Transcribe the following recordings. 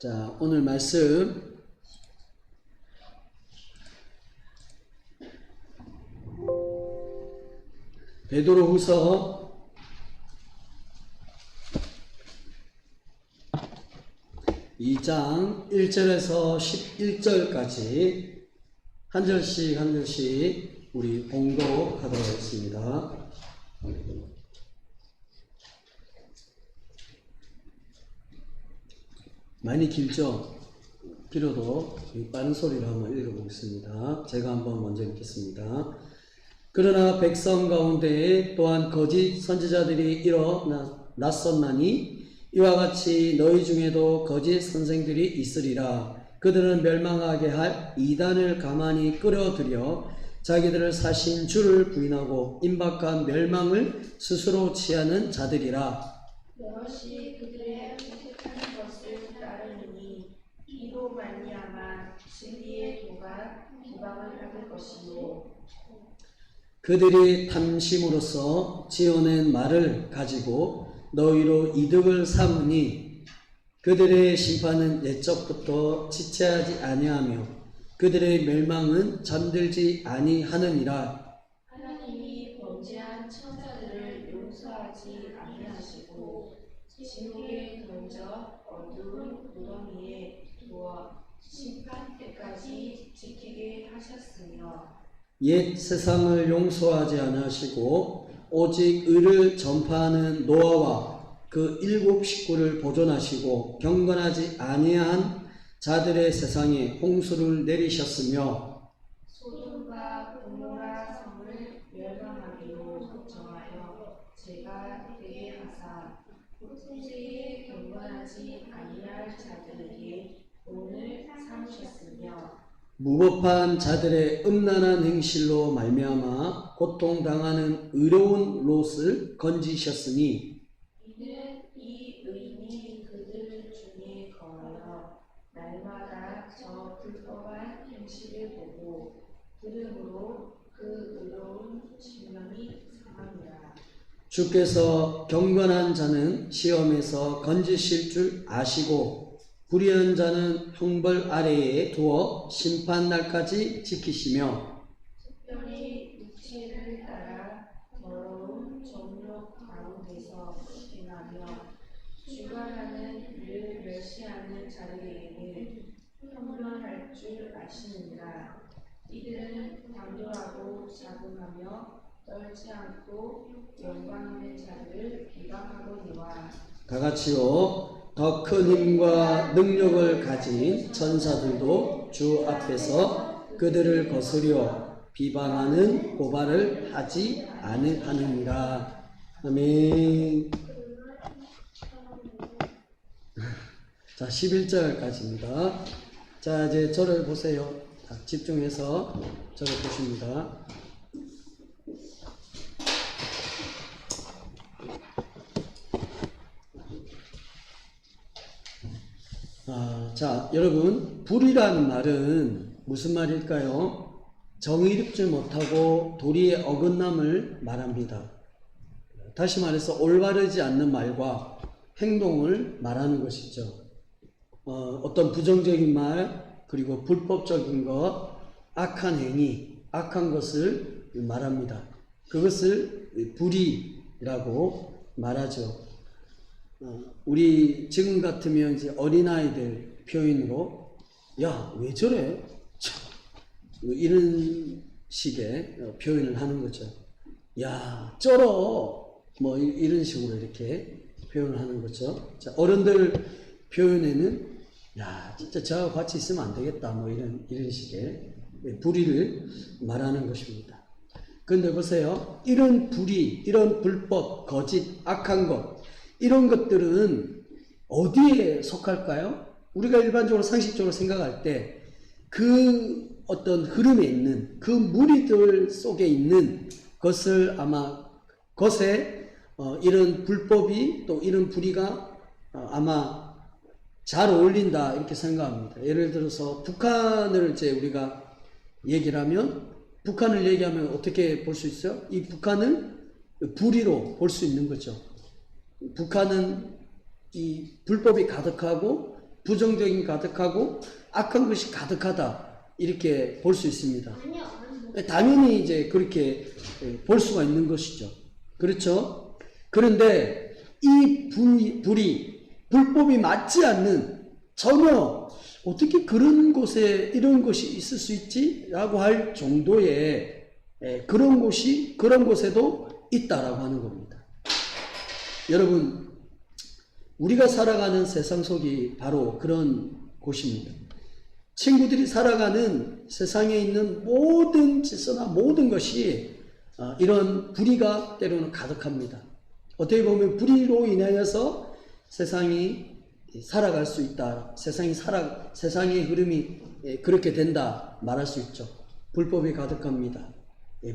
자, 오늘 말씀 베드로후서 2장 1절에서 11절까지 한 절씩 우리 봉독하도록 하겠습니다. 많이 길죠? 길어도 빠른 소리로 한번 읽어보겠습니다. 제가 한번 먼저 읽겠습니다. 그러나 백성 가운데에 또한 거짓 선지자들이 일어났었나니 이와 같이 너희 중에도 거짓 선생들이 있으리라. 그들은 멸망하게 할 이단을 가만히 끌어들여 자기들을 사신 주를 부인하고 임박한 멸망을 스스로 취하는 자들이라. 여럿이 그들의 선택하는 것을 따르느니 이로 말미암아 진리의 도가 기방을 받을 것이요. 그들이 탐심으로써 지어낸 말을 가지고 너희로 이득을 삼으니 그들의 심판은 옛적부터 지체하지 아니하며 그들의 멸망은 잠들지 아니하느니라. 하나님이 범죄한 천사들을 용서하지 아니하시고 지옥에 던져 어두운 무덤위에 두어 심판 때까지 지키게 하셨으며 옛 세상을 용서하지 아니하시고 오직 의를 전파하는 노아와 그 7 식구를 보존하시고 경건하지 아니한 자들의 세상에 홍수를 내리셨으며 소돔과 고모라 성을 멸망하기로 정하여 제가 되게 하사 후세에 경건하지 아니할 자들에게 오늘 삼으셨으며 무법한 자들의 음란한 행실로 말미암아 고통당하는 의로운 롯을 건지셨으니 이는 이 의인이 그들 중에 거하여 날마다 저 불법한 행실을 보고 들음으로 그 의로운 신명이 상함이라. 주께서 경건한 자는 시험에서 건지실 줄 아시고 불의한 자는 형벌 아래에 두어 심판날까지 지키시며 특별히 육체를 따라 더러운 정욕 가운데서 행하며 주관하는 이를 멸시하는 자들에게는 형벌할 줄 아시느니라. 이들은 당돌하고 자궁하며 떨지 않고 영광 있는 자들을 비방하거니와 다같이요 더 큰 힘과 능력을 가진 천사들도 주 앞에서 그들을 거스려 비방하는 고발을 하지 아니하느니라. 아멘. 자, 11절까지입니다. 자, 이제 저를 보세요. 자, 집중해서 저를 보십니다. 자, 여러분, 불이라는 말은 무슨 말일까요? 정의롭지 못하고 도리의 어긋남을 말합니다. 다시 말해서 올바르지 않는 말과 행동을 말하는 것이죠. 어떤 부정적인 말, 그리고 불법적인 것, 악한 행위, 악한 것을 말합니다. 그것을 불의라고 말하죠. 우리 지금 같으면 이제 어린아이들 표현으로 야, 왜 저래? 이런 식의 표현을 하는 거죠. 야, 쩔어! 뭐 이런 식으로 이렇게 표현을 하는 거죠. 자, 어른들 표현에는 야, 진짜 저하고 같이 있으면 안 되겠다. 뭐 이런 식의 불의를 말하는 것입니다. 그런데 보세요. 이런 불의, 이런 불법, 거짓, 악한 것 이런 것들은 어디에 속할까요? 우리가 일반적으로 상식적으로 생각할 때 그 어떤 흐름에 있는 그 무리들 속에 있는 것을 아마 것에 이런 불법이 또 이런 불의가 아마 잘 어울린다 이렇게 생각합니다. 예를 들어서 북한을 이제 우리가 얘기를 하면 북한을 얘기하면 어떻게 볼 수 있어요? 이 북한을 불의로 볼 수 있는 거죠. 북한은 이 불법이 가득하고 부정적인 가득하고 악한 것이 가득하다 이렇게 볼 수 있습니다. 당연히 이제 그렇게 볼 수가 있는 것이죠. 그렇죠? 그런데 이 불이 불법이 맞지 않는 전혀 어떻게 그런 곳에 이런 것이 있을 수 있지? 라고 할 정도의 그런 곳에도 있다라고 하는 겁니다. 여러분, 우리가 살아가는 세상 속이 바로 그런 곳입니다. 친구들이 살아가는 세상에 있는 모든 질서나 모든 것이 이런 불의가 때로는 가득합니다. 어떻게 보면 불의로 인하여서 세상이 살아갈 수 있다. 세상의 흐름이 그렇게 된다 말할 수 있죠. 불법이 가득합니다.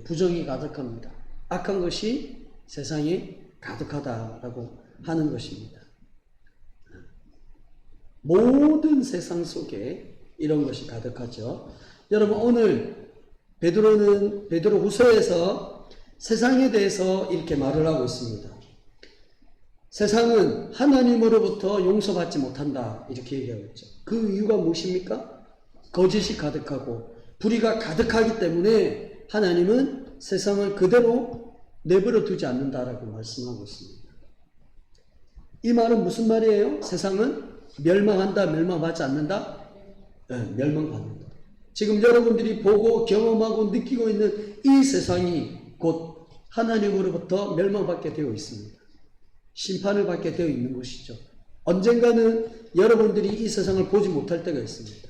부정이 가득합니다. 악한 것이 세상에 가득하다라고 하는 것입니다. 모든 세상 속에 이런 것이 가득하죠. 여러분, 오늘 베드로 후서에서 세상에 대해서 이렇게 말을 하고 있습니다. 세상은 하나님으로부터 용서받지 못한다 이렇게 얘기하고 있죠. 그 이유가 무엇입니까? 거짓이 가득하고 불의가 가득하기 때문에 하나님은 세상을 그대로 내버려 두지 않는다라고 말씀하고 있습니다. 이 말은 무슨 말이에요? 세상은 멸망한다, 멸망하지 않는다? 네, 멸망받는다. 지금 여러분들이 보고 경험하고 느끼고 있는 이 세상이 곧 하나님으로부터 멸망받게 되어 있습니다. 심판을 받게 되어 있는 것이죠. 언젠가는 여러분들이 이 세상을 보지 못할 때가 있습니다.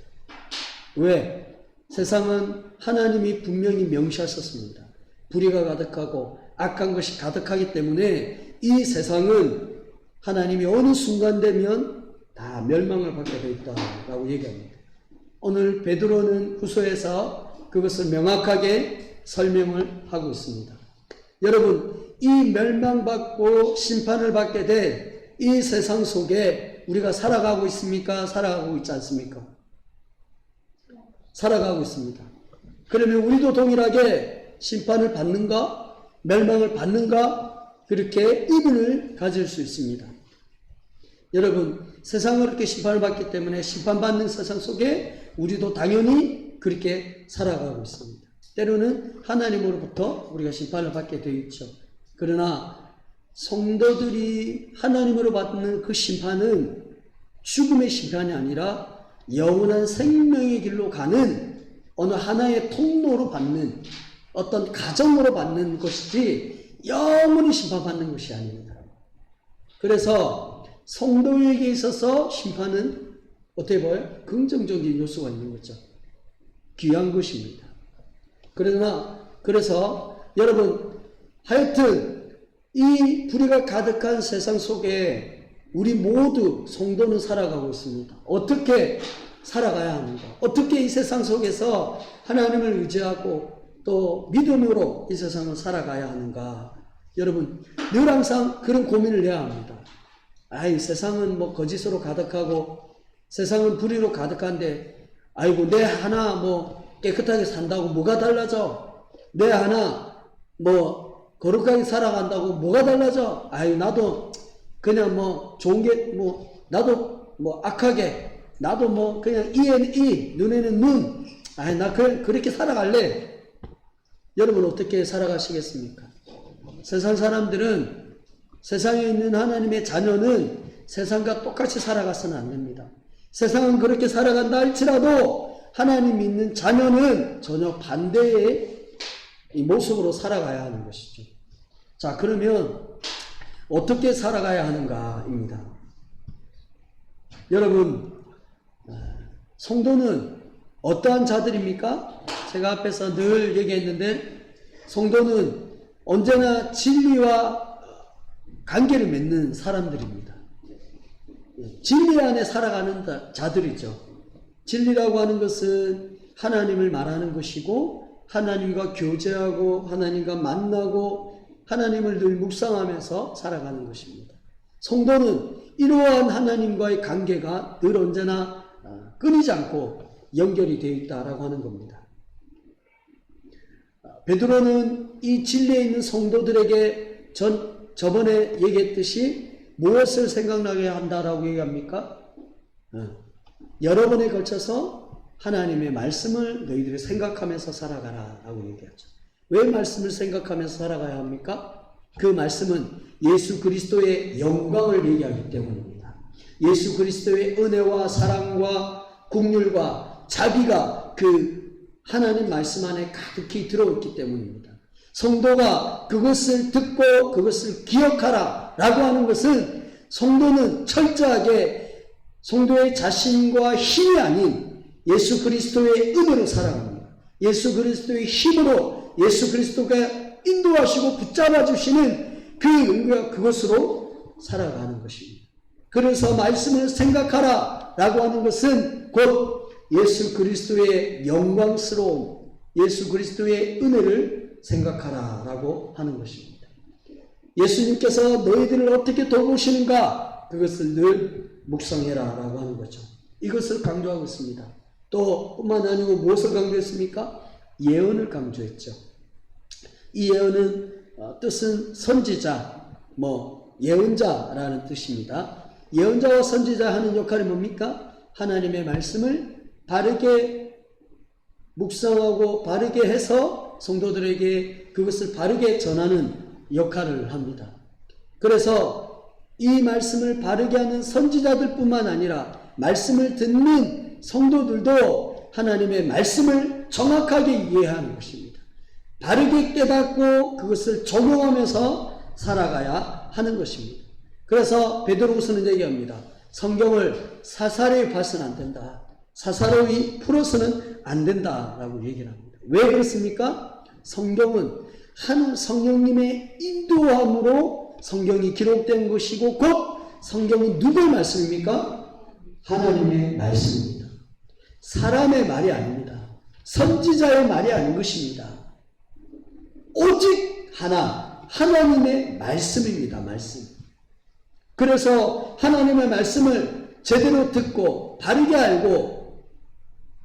왜? 세상은 하나님이 분명히 명시하셨습니다. 불의가 가득하고 악한 것이 가득하기 때문에 이 세상은 하나님이 어느 순간 되면 다 멸망을 받게 되어 있다라고 얘기합니다. 오늘 베드로는 후서에서 그것을 명확하게 설명을 하고 있습니다. 여러분, 이 멸망받고 심판을 받게 된 이 세상 속에 우리가 살아가고 있습니까? 살아가고 있지 않습니까? 살아가고 있습니다. 그러면 우리도 동일하게 심판을 받는가? 멸망을 받는가? 그렇게 이분을 가질 수 있습니다. 여러분, 세상은 그렇게 심판을 받기 때문에 심판받는 세상 속에 우리도 당연히 그렇게 살아가고 있습니다. 때로는 하나님으로부터 우리가 심판을 받게 되어 있죠. 그러나 성도들이 하나님으로 받는 그 심판은 죽음의 심판이 아니라 영원한 생명의 길로 가는 어느 하나의 통로로 받는 어떤 가정으로 받는 것이지 영원히 심판받는 것이 아닙니다. 그래서 성도에게 있어서 심판은 어떻게 보여요? 긍정적인 요소가 있는 거죠. 귀한 것입니다. 그래서 여러분, 하여튼 이 불의가 가득한 세상 속에 우리 모두 성도는 살아가고 있습니다. 어떻게 살아가야 하는가? 어떻게 이 세상 속에서 하나님을 의지하고 또 믿음으로 이 세상을 살아가야 하는가? 여러분, 늘 항상 그런 고민을 해야 합니다. 세상은 뭐 거짓으로 가득하고 세상은 불의로 가득한데 아이고 내 하나 뭐 깨끗하게 산다고 뭐가 달라져? 내 하나 뭐 거룩하게 살아간다고 뭐가 달라져? 나도 그냥 뭐 좋은 게 뭐 나도 뭐 악하게 나도 뭐 그냥 이에는 이 눈에는 눈 나 그렇게 살아갈래. 여러분 어떻게 살아가시겠습니까? 세상 사람들은 세상에 있는 하나님의 자녀는 세상과 똑같이 살아가서는 안 됩니다. 세상은 그렇게 살아간다 할지라도 하나님 믿는 자녀는 전혀 반대의 이 모습으로 살아가야 하는 것이죠. 자, 그러면 어떻게 살아가야 하는가입니다. 여러분, 성도는 어떠한 자들입니까? 제가 앞에서 늘 얘기했는데 성도는 언제나 진리와 관계를 맺는 사람들입니다. 진리 안에 살아가는 자들이죠. 진리라고 하는 것은 하나님을 말하는 것이고 하나님과 교제하고 하나님과 만나고 하나님을 늘 묵상하면서 살아가는 것입니다. 성도는 이러한 하나님과의 관계가 늘 언제나 끊이지 않고 연결이 되어 있다라고 하는 겁니다. 베드로는 이 진리에 있는 성도들에게 저번에 얘기했듯이 무엇을 생각나게 한다라고 얘기합니까? 여러 번에 걸쳐서 하나님의 말씀을 너희들이 생각하면서 살아가라 라고 얘기하죠. 왜 말씀을 생각하면서 살아가야 합니까? 그 말씀은 예수 그리스도의 영광을 얘기하기 때문입니다. 예수 그리스도의 은혜와 사랑과 긍휼과 자비가 그 하나님 말씀 안에 가득히 들어있기 때문입니다. 성도가 그것을 듣고 그것을 기억하라 라고 하는 것은 성도는 철저하게 성도의 자신과 힘이 아닌 예수 그리스도의 은혜로 살아갑니다. 예수 그리스도의 힘으로 예수 그리스도가 인도하시고 붙잡아 주시는 그 은혜가 그것으로 살아가는 것입니다. 그래서 말씀을 생각하라 라고 하는 것은 곧 예수 그리스도의 영광스러운 예수 그리스도의 은혜를 생각하라 라고 하는 것입니다. 예수님께서 너희들을 어떻게 돌보시는가 그것을 늘 묵상해라 라고 하는 거죠. 이것을 강조하고 있습니다. 또 뿐만 아니고 무엇을 강조했습니까? 예언을 강조했죠. 이 예언은 뜻은 선지자, 예언자라는 뜻입니다. 예언자와 선지자 하는 역할이 뭡니까? 하나님의 말씀을 바르게 묵상하고 바르게 해서 성도들에게 그것을 바르게 전하는 역할을 합니다. 그래서 이 말씀을 바르게 하는 선지자들 뿐만 아니라 말씀을 듣는 성도들도 하나님의 말씀을 정확하게 이해하는 것입니다. 바르게 깨닫고 그것을 적용하면서 살아가야 하는 것입니다. 그래서 베드로후서는 얘기합니다. 성경을 사사로이 봐서는 안 된다. 사사로이 풀어서는 안 된다라고 얘기를 합니다. 왜 그렇습니까? 성경은 한 성령님의 인도함으로 성경이 기록된 것이고 곧 성경이 누구의 말씀입니까? 하나님의 말씀입니다. 사람의 말이 아닙니다. 선지자의 말이 아닌 것입니다. 오직 하나님의 말씀입니다. 말씀. 그래서 하나님의 말씀을 제대로 듣고 바르게 알고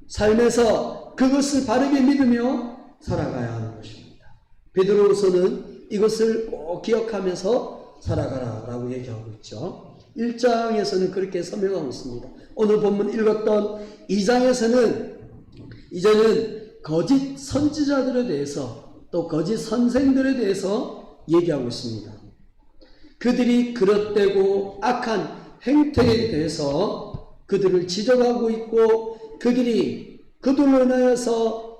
삶에서 그것을 바르게 믿으며 살아가야 하는 것입니다. 베드로후서는 이것을 꼭 기억하면서 살아가라 라고 얘기하고 있죠. 1장에서는 그렇게 설명하고 있습니다. 오늘 본문 읽었던 2장에서는 이제는 거짓 선지자들에 대해서 또 거짓 선생들에 대해서 얘기하고 있습니다. 그들이 그릇되고 악한 행태에 대해서 그들을 지적하고 있고 그들로 인하여서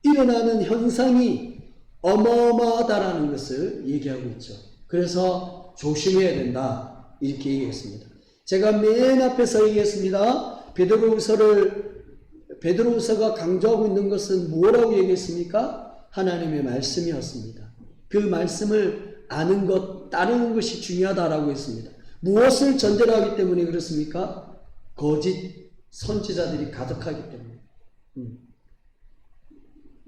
일어나는 현상이 어마어마하다라는 것을 얘기하고 있죠. 그래서 조심해야 된다 이렇게 얘기했습니다. 제가 맨 앞에서 얘기했습니다. 베드로후서가 강조하고 있는 것은 뭐라고 얘기했습니까? 하나님의 말씀이었습니다. 그 말씀을 아는 것, 따르는 것이 중요하다라고 했습니다. 무엇을 전제로 하기 때문에 그렇습니까? 거짓 선지자들이 가득하기 때문에.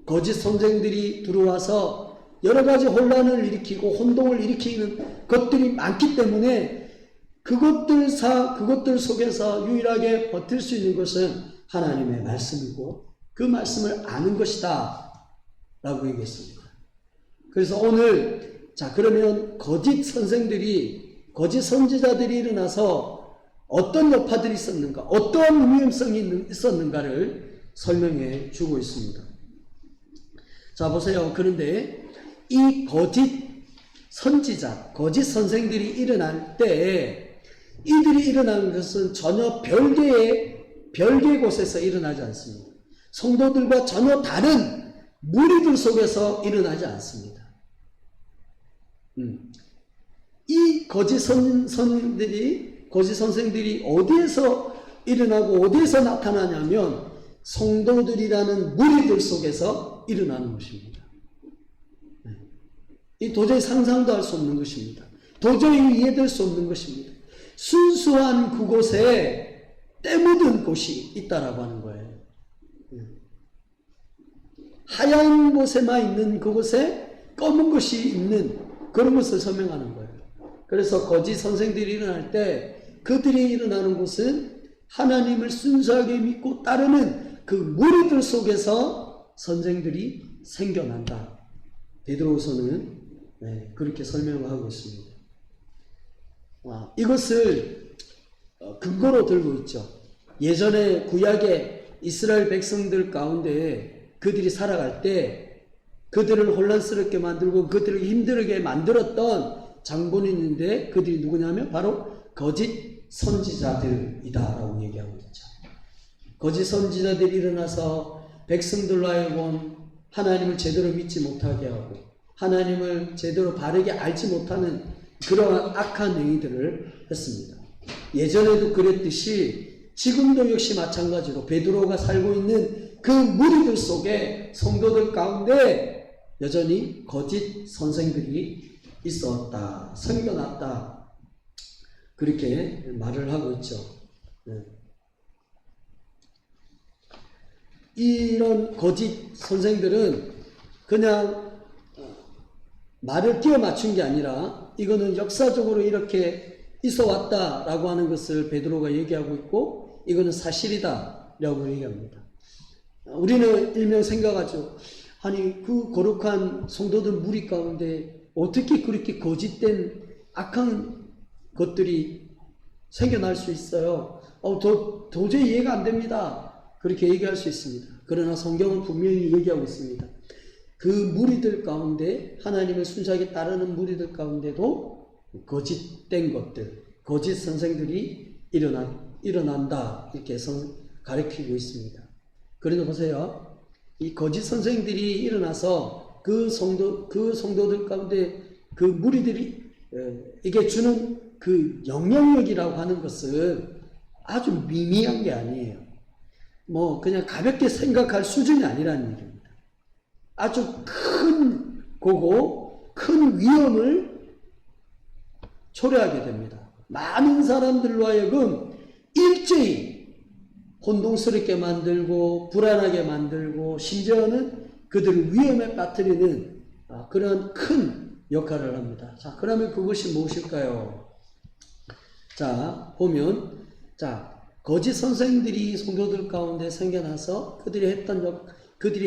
거짓 선생들이 들어와서 여러 가지 혼란을 일으키고 혼동을 일으키는 것들이 많기 때문에 그것들 속에서 유일하게 버틸 수 있는 것은 하나님의 말씀이고 그 말씀을 아는 것이다 라고 얘기했습니다. 그래서 오늘 그러면 거짓 선지자들이 일어나서 어떤 여파들이 있었는가, 어떤 위험성이 있었는가를 설명해 주고 있습니다. 자, 보세요. 그런데 이 거짓 선지자, 거짓 선생들이 일어날 때 이들이 일어나는 것은 전혀 별개의 곳에서 일어나지 않습니다. 성도들과 전혀 다른 무리들 속에서 일어나지 않습니다. 이 거짓 선생들이 어디에서 일어나고 어디에서 나타나냐면 성도들이라는 무리들 속에서 일어나는 것입니다. 이 도저히 상상도 할 수 없는 것입니다. 도저히 이해될 수 없는 것입니다. 순수한 그곳에 때묻은 곳이 있다라고 하는 거예요. 하얀 곳에만 있는 그곳에 검은 것이 있는 그런 것을 설명하는 거예요. 그래서 거짓 선생들이 일어날 때 그들이 일어나는 곳은 하나님을 순수하게 믿고 따르는 그 무리들 속에서 선생들이 생겨난다. 베드로후서는 그렇게 설명을 하고 있습니다. 이것을 근거로 들고 있죠. 예전에 구약의 이스라엘 백성들 가운데 그들이 살아갈 때 그들을 혼란스럽게 만들고 그들을 힘들게 만들었던 장본이 있는데 그들이 누구냐면 바로 거짓 선지자들이다라고 얘기하고 있죠. 거짓 선지자들이 일어나서 백성들로 하여금 하나님을 제대로 믿지 못하게 하고 하나님을 제대로 바르게 알지 못하는 그러한 악한 행위들을 했습니다. 예전에도 그랬듯이 지금도 역시 마찬가지로 베드로가 살고 있는 그 무리들 속에 성도들 가운데 여전히 거짓 선생들이 있었다, 생겨났다, 그렇게 말을 하고 있죠. 이런 거짓 선생들은 그냥 말을 끼워 맞춘 게 아니라 이거는 역사적으로 이렇게 있어 왔다라고 하는 것을 베드로가 얘기하고 있고 이거는 사실이다라고 얘기합니다. 우리는 일명 생각하죠. 아니 그 거룩한 성도들 무리 가운데 어떻게 그렇게 거짓된 악한 것들이 생겨날 수 있어요? 도저히 이해가 안 됩니다. 그렇게 얘기할 수 있습니다. 그러나 성경은 분명히 얘기하고 있습니다. 그 무리들 가운데 하나님을 순수하게 따르는 무리들 가운데도 거짓된 것들, 거짓 선생들이 일어난다 이렇게 가르치고 있습니다. 그러나 보세요. 이 거짓 선생들이 일어나서 그 성도들 가운데 그 무리들이 이게 주는 그 영향력이라고 하는 것은 아주 미미한 게 아니에요. 뭐 그냥 가볍게 생각할 수준이 아니라는 얘기입니다. 아주 큰 거고 큰 위험을 초래하게 됩니다. 많은 사람들로 하여금 일제히 혼동스럽게 만들고 불안하게 만들고 심지어는 그들을 위험에 빠뜨리는 그런 큰 역할을 합니다. 자, 그러면 그것이 무엇일까요? 자, 보면 거짓 선생들이 성도들 가운데 생겨나서 그들이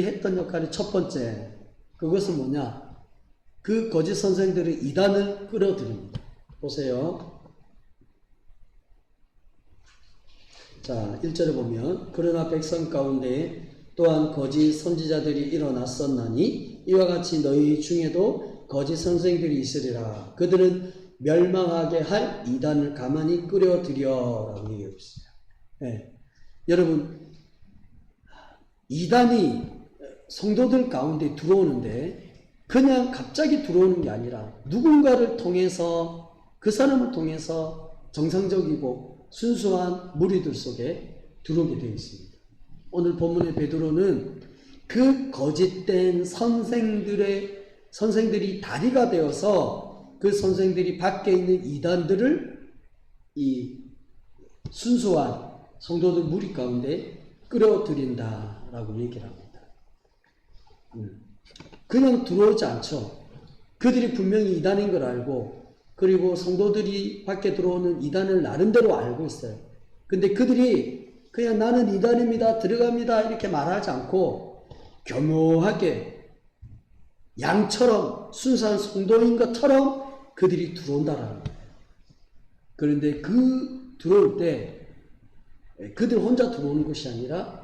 했던 역할이 첫 번째, 그것은 뭐냐? 그 거짓 선생들은 이단을 끌어들입니다. 보세요. 자, 1절에 보면 그러나 백성 가운데 또한 거짓 선지자들이 일어났었나니 이와 같이 너희 중에도 거짓 선생들이 있으리라. 그들은 멸망하게 할 이단을 가만히 끌어들여라고 얘기하고 있어요. 네. 여러분, 이단이 성도들 가운데 들어오는데 그냥 갑자기 들어오는 게 아니라 누군가를 통해서 그 사람을 통해서 정상적이고 순수한 무리들 속에 들어오게 되어 있습니다. 오늘 본문의 베드로는 그 거짓된 선생들이 다리가 되어서 그 선생들이 밖에 있는 이단들을 이 순수한 성도들 무리 가운데 끌어들인다라고 얘기를 합니다. 그냥 들어오지 않죠. 그들이 분명히 이단인 걸 알고 그리고 성도들이 밖에 들어오는 이단을 나름대로 알고 있어요. 근데 그들이 그냥 나는 이단입니다, 들어갑니다 이렇게 말하지 않고 교묘하게 양처럼 순수한 성도인 것처럼 그들이 들어온다라는 거예요. 그런데 들어올 때 그들 혼자 들어오는 것이 아니라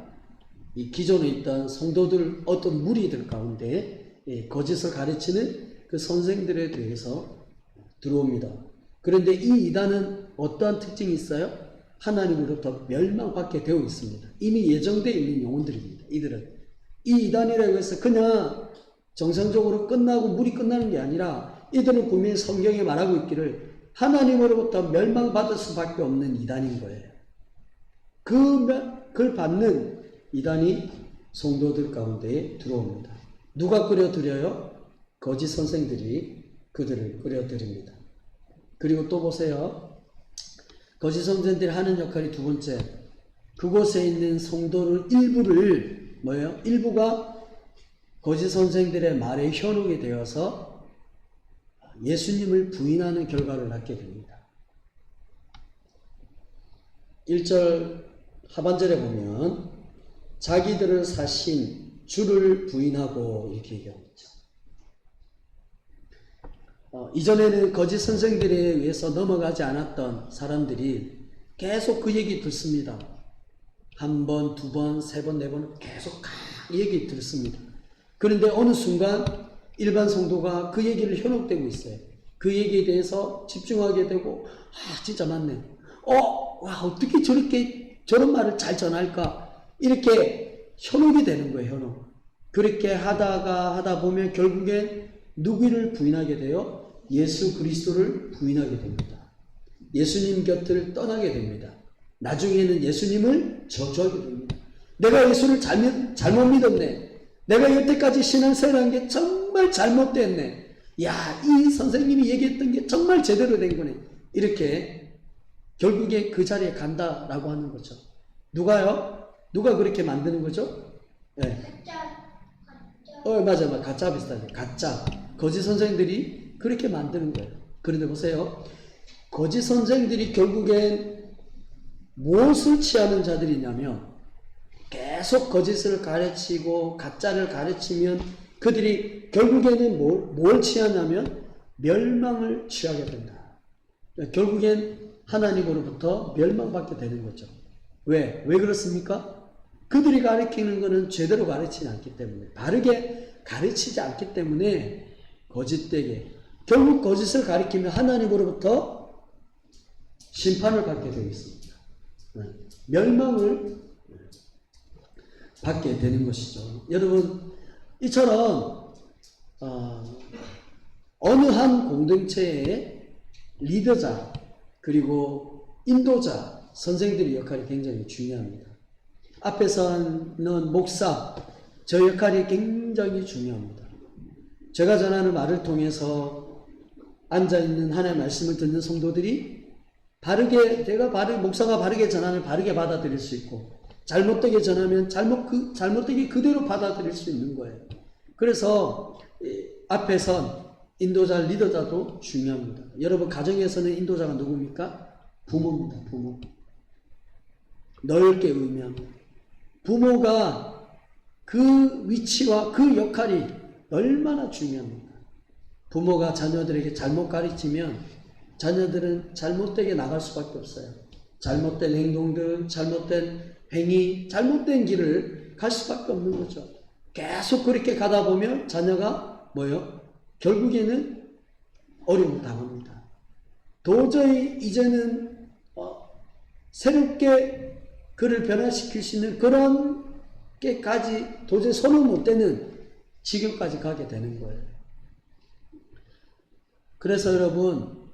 이 기존에 있던 성도들 어떤 무리들 가운데 거짓을 가르치는 그 선생들에 대해서 들어옵니다. 그런데 이 이단은 어떠한 특징이 있어요? 하나님으로부터 멸망받게 되어 있습니다. 이미 예정되어 있는 영혼들입니다. 이들은 이 이단이라고 해서 그냥 정상적으로 끝나고 물이 끝나는 게 아니라 이들은 분명히 성경에 말하고 있기를 하나님으로부터 멸망받을 수밖에 없는 이단인 거예요. 그걸 받는 이단이 성도들 가운데 들어옵니다. 누가 끌어들여요? 거짓 선생들이 그들을 끌어들입니다. 그리고 또 보세요. 거짓 선생들이 하는 역할이 두 번째, 그곳에 있는 성도를 일부를 일부가 거짓 선생들의 말에 현혹이 되어서 예수님을 부인하는 결과를 낳게 됩니다. 1절 하반절에 보면 자기들을 사신 주를 부인하고 이렇게 얘기하고 있죠. 이전에는 거짓 선생들에 의해서 넘어가지 않았던 사람들이 계속 그 얘기 듣습니다. 한 번, 두 번, 세 번, 네 번 계속 각 얘기 들었습니다. 그런데 어느 순간 일반 성도가 그 얘기를 현혹되고 있어요. 그 얘기에 대해서 집중하게 되고, 진짜 맞네. 와, 어떻게 저렇게 저런 말을 잘 전할까? 이렇게 현혹이 되는 거예요, 현혹. 그렇게 하다 보면 결국엔 누구를 부인하게 돼요? 예수 그리스도를 부인하게 됩니다. 예수님 곁을 떠나게 됩니다. 나중에는 예수님을 저주하게 됩니다. 내가 예수를 잘못 믿었네. 내가 여태까지 신앙생활한 게 정말 잘못됐네. 야, 이 선생님이 얘기했던 게 정말 제대로 된 거네. 이렇게 결국에 그 자리에 간다라고 하는 거죠. 누가요? 누가 그렇게 만드는 거죠? 네. 맞아. 가짜 비슷하죠. 가짜. 거짓 선생들이 그렇게 만드는 거예요. 그런데 보세요. 거짓 선생들이 결국엔 무엇을 취하는 자들이냐면 계속 거짓을 가르치고 가짜를 가르치면 그들이 결국에는 뭘 취하냐면 멸망을 취하게 된다. 결국엔 하나님으로부터 멸망받게 되는 거죠. 왜 그렇습니까? 그들이 가르치는 것은 제대로 가르치지 않기 때문에, 바르게 가르치지 않기 때문에 거짓되게, 결국 거짓을 가르치면 하나님으로부터 심판을 받게 되어 있습니다. 멸망을 받게 되는 것이죠. 여러분, 이처럼 어느 한 공동체의 리더자 그리고 인도자, 선생들의 역할이 굉장히 중요합니다. 앞에서는 목사, 저 역할이 굉장히 중요합니다. 제가 전하는 말을 통해서 앉아있는 하나님의 말씀을 듣는 성도들이 목사가 바르게 전하면 바르게 받아들일 수 있고, 잘못되게 전하면 잘못되게 그대로 받아들일 수 있는 거예요. 그래서 앞에선 인도자, 리더자도 중요합니다. 여러분, 가정에서는 인도자가 누굽니까? 부모입니다. 부모. 넓게 의미합니다. 부모가 그 위치와 그 역할이 얼마나 중요합니까? 부모가 자녀들에게 잘못 가르치면 자녀들은 잘못되게 나갈 수밖에 없어요. 잘못된 행동들, 잘못된 행위, 잘못된 길을 갈 수밖에 없는 거죠. 계속 그렇게 가다 보면 자녀가 결국에는 어려움을 당합니다. 도저히 이제는 새롭게 그를 변화시킬 수 있는 그런 게까지 도저히 손을 못 대는 지경까지 가게 되는 거예요. 그래서 여러분,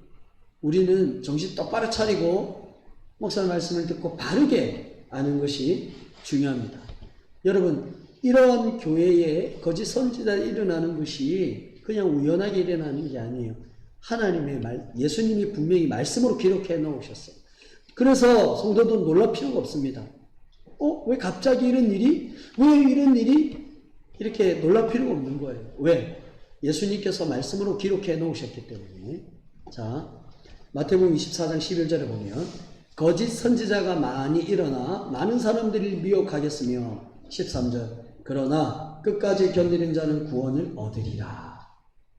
우리는 정신 똑바로 차리고 목사의 말씀을 듣고 바르게 아는 것이 중요합니다. 여러분, 이런 교회에 거짓 선지자가 일어나는 것이 그냥 우연하게 일어나는 게 아니에요. 하나님의 예수님이 분명히 말씀으로 기록해 놓으셨어요. 그래서 성도도 놀랄 필요가 없습니다. 왜 갑자기 왜 이런 일이 이렇게 놀랄 필요가 없는 거예요. 왜? 예수님께서 말씀으로 기록해 놓으셨기 때문에. 자, 마태복음 24장 11절에 보면 거짓 선지자가 많이 일어나 많은 사람들이 미혹하겠으며, 13절, 그러나 끝까지 견디는 자는 구원을 얻으리라.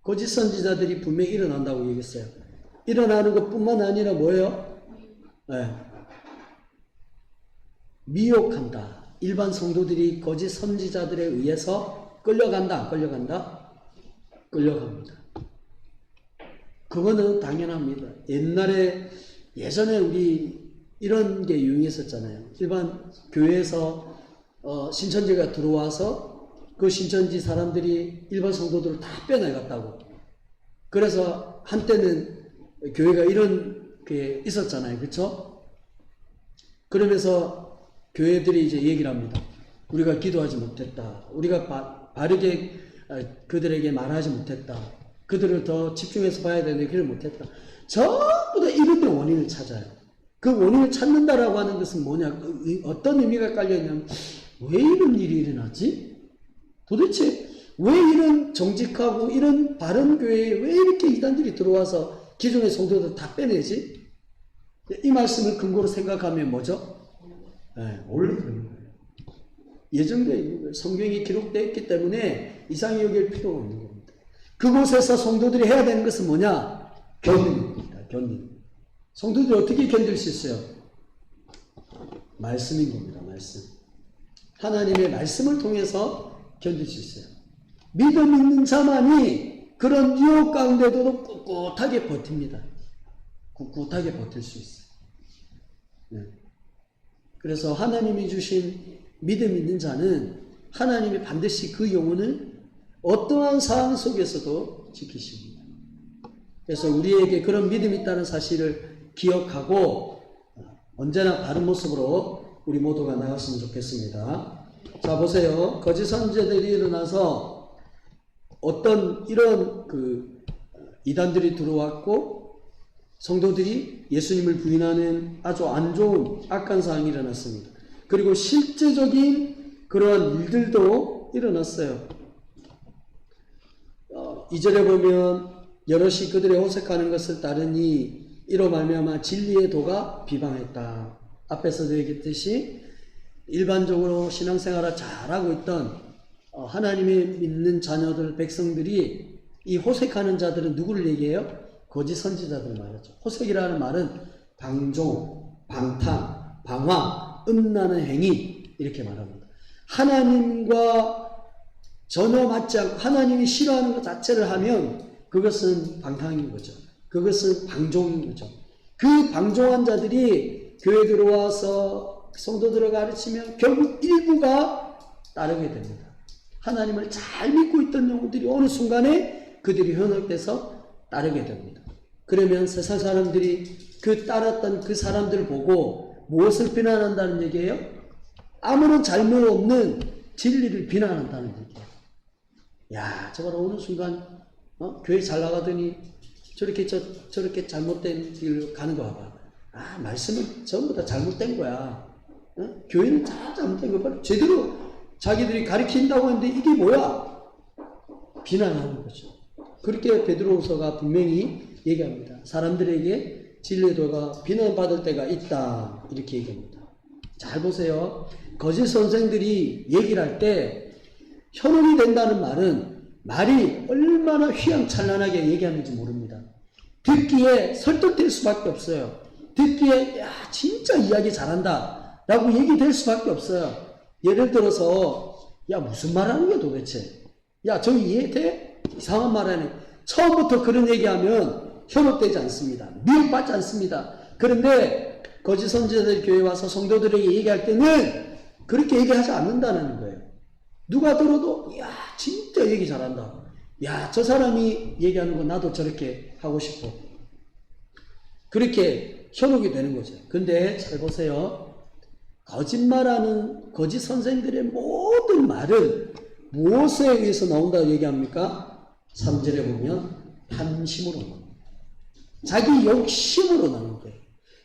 거짓 선지자들이 분명히 일어난다고 얘기했어요. 일어나는 것뿐만 아니라 뭐예요? 미혹한다. 일반 성도들이 거짓 선지자들에 의해서 끌려간다, 안 끌려간다? 끌려갑니다. 그거는 당연합니다. 예전에 우리 이런 게 유행했었잖아요. 일반 교회에서 신천지가 들어와서 그 신천지 사람들이 일반 성도들을 다 빼내갔다고. 그래서 한때는 교회가 이런 게 있었잖아요. 그렇죠? 그러면서 교회들이 이제 얘기를 합니다. 우리가 기도하지 못했다. 우리가 바르게 그들에게 말하지 못했다. 그들을 더 집중해서 봐야 되는데 그걸 못했다. 전부 다 이런 데 원인을 찾아요. 그 원인을 찾는다라고 하는 것은 뭐냐? 어떤 의미가 깔려있냐면, 왜 이런 일이 일어나지? 도대체 왜 이런 정직하고 이런 바른 교회에 왜 이렇게 이단들이 들어와서 기존의 성도들 다 빼내지? 이 말씀을 근거로 생각하면 뭐죠? 원래 그런 거예요. 예정되어 있는 거예요. 성경이 기록되어 있기 때문에 이상히 여길 필요가 없는 겁니다. 그곳에서 성도들이 해야 되는 것은 뭐냐? 견디는 겁니다. 견디는. 성도들이 어떻게 견딜 수 있어요? 말씀인 겁니다. 말씀. 하나님의 말씀을 통해서 견딜 수 있어요. 믿음 있는 자만이 그런 유혹 가운데도 꿋꿋하게 버팁니다. 꿋꿋하게 버틸 수 있어요. 네. 그래서 하나님이 주신 믿음 있는 자는 하나님이 반드시 그 영혼을 어떠한 상황 속에서도 지키십니다. 그래서 우리에게 그런 믿음이 있다는 사실을 기억하고 언제나 바른 모습으로 우리 모두가 나갔으면 좋겠습니다. 자, 보세요. 거짓 선지자들이 일어나서 어떤 이런 이단들이 들어왔고 성도들이 예수님을 부인하는 아주 안 좋은 악한 상황이 일어났습니다. 그리고 실제적인 그러한 일들도 일어났어요. 2절에 보면 여럿이 그들의 호색하는 것을 따르니 이로 말미암아 진리의 도가 비방했다. 앞에서도 얘기했듯이 일반적으로 신앙생활을 잘하고 있던 하나님의 믿는 자녀들, 백성들이 이 호색하는 자들은 누구를 얘기해요? 거짓 선지자들을 말하죠. 호색이라는 말은 방종, 방탕, 방황, 음란한 행위 이렇게 말합니다. 하나님과 전혀 맞지 않고 하나님이 싫어하는 것 자체를 하면 그것은 방탕인 거죠. 그것은 방종인 거죠. 그 방종한 자들이 교회 들어와서 성도들을 가르치면 결국 일부가 따르게 됩니다. 하나님을 잘 믿고 있던 영혼들이 어느 순간에 그들이 현혹돼서 따르게 됩니다. 그러면 세상 사람들이 그 따랐던 그 사람들을 보고 무엇을 비난한다는 얘기예요? 아무런 잘못 없는 진리를 비난한다는 얘기예요. 야, 저거는 어느 순간 교회 잘 나가더니 저렇게 잘못된 길로 가는 거 봐봐. 아, 말씀은 전부 다 잘못된 거야. 교회는 다 잘못된 거야. 제대로 자기들이 가르친다고 했는데 이게 뭐야? 비난하는 거죠. 그렇게 베드로후서가 분명히 얘기합니다. 사람들에게 진리의 도가 비난받을 때가 있다. 이렇게 얘기합니다. 잘 보세요. 거짓 선생들이 얘기를 할 때 현혹이 된다는 말이 얼마나 휘황찬란하게 얘기하는지 모릅니다. 듣기에 설득될 수밖에 없어요. 듣기에 야 진짜 이야기 잘한다 라고 얘기될 수밖에 없어요. 예를 들어서 야 무슨 말하는 거야 도대체? 야 저기 이해돼? 이상한 말하네. 처음부터 그런 얘기하면 현혹되지 않습니다. 미혹받지 않습니다. 그런데 거짓 선지자들이 교회에 와서 성도들에게 얘기할 때는 그렇게 얘기하지 않는다는 거예요. 누가 들어도 야 진짜 얘기 잘한다. 야 저 사람이 얘기하는 거 나도 저렇게 하고 싶어. 그렇게 현혹이 되는 거죠. 근데 잘 보세요. 거짓말하는 거짓 선생들의 모든 말은 무엇에 의해서 나온다고 얘기합니까? 3절에 보면 탐심으로 나옵니다. 자기 욕심으로 나오는 거예요.